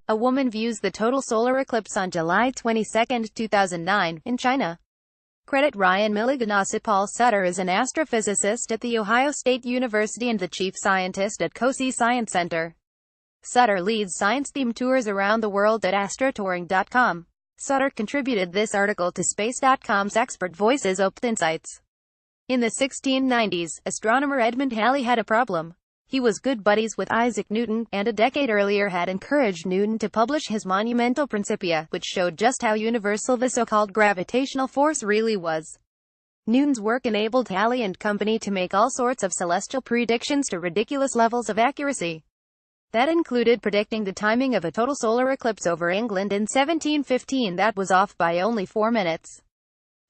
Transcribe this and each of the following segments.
A woman views the total solar eclipse on July 22, 2009, in China. Credit Ryan MilliganNASA Paul Sutter is an astrophysicist at The Ohio State University and the chief scientist at COSI Science Center. Sutter leads science-themed tours around the world at astrotouring.com. Sutter contributed this article to Space.com's Expert Voices Opt Insights. In the 1690s, astronomer Edmund Halley had a problem. He was good buddies with Isaac Newton, and a decade earlier had encouraged Newton to publish his monumental Principia, which showed just how universal the so-called gravitational force really was. Newton's work enabled Halley and company to make all sorts of celestial predictions to ridiculous levels of accuracy. That included predicting the timing of a total solar eclipse over England in 1715 that was off by only 4 minutes.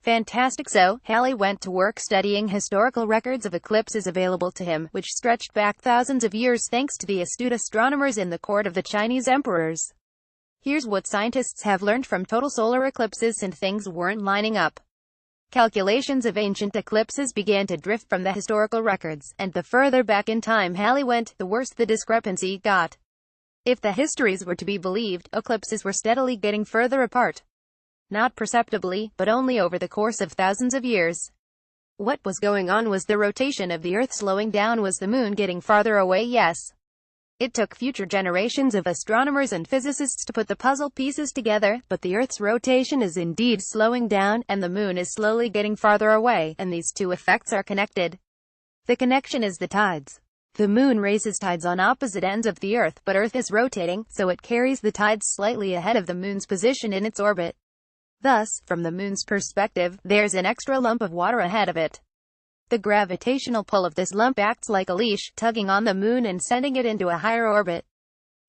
Fantastic. So, Halley went to work studying historical records of eclipses available to him, which stretched back thousands of years thanks to the astute astronomers in the court of the Chinese emperors. Here's what scientists have learned from total solar eclipses since things weren't lining up. Calculations of ancient eclipses began to drift from the historical records, and the further back in time Halley went, the worse the discrepancy got. If the histories were to be believed, eclipses were steadily getting further apart. Not perceptibly, but only over the course of thousands of years. What was going on was the rotation of the Earth slowing down. Was the moon getting farther away? Yes. It took future generations of astronomers and physicists to put the puzzle pieces together, but the Earth's rotation is indeed slowing down, and the moon is slowly getting farther away, and these two effects are connected. The connection is the tides. The moon raises tides on opposite ends of the Earth, but Earth is rotating, so it carries the tides slightly ahead of the moon's position in its orbit. Thus, from the moon's perspective, there's an extra lump of water ahead of it. The gravitational pull of this lump acts like a leash, tugging on the moon and sending it into a higher orbit.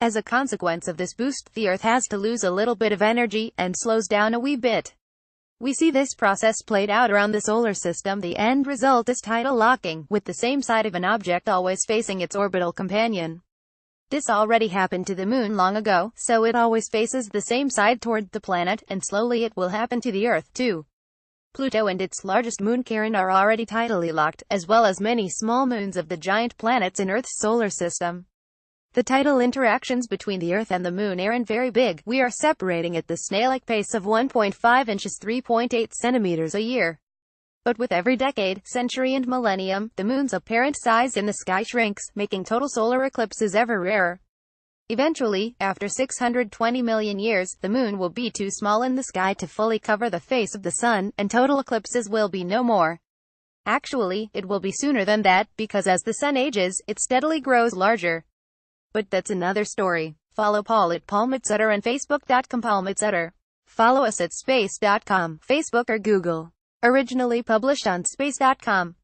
As a consequence of this boost, the Earth has to lose a little bit of energy, and slows down a wee bit. We see this process played out around the solar system. The end result is tidal locking, with the same side of an object always facing its orbital companion. This already happened to the moon long ago, so it always faces the same side toward the planet, and slowly it will happen to the Earth, too. Pluto and its largest moon Charon are already tidally locked, as well as many small moons of the giant planets in Earth's solar system. The tidal interactions between the Earth and the moon aren't very big. We are separating at the snail-like pace of 1.5 inches 3.8 centimeters a year. But with every decade, century and millennium, the moon's apparent size in the sky shrinks, making total solar eclipses ever rarer. Eventually, after 620 million years, the moon will be too small in the sky to fully cover the face of the sun, and total eclipses will be no more. Actually, it will be sooner than that, because as the sun ages, it steadily grows larger. But that's another story. Follow Paul at Sutter and Facebook.com Paul Sutter. Follow us at Space.com, Facebook or Google. Originally published on Space.com.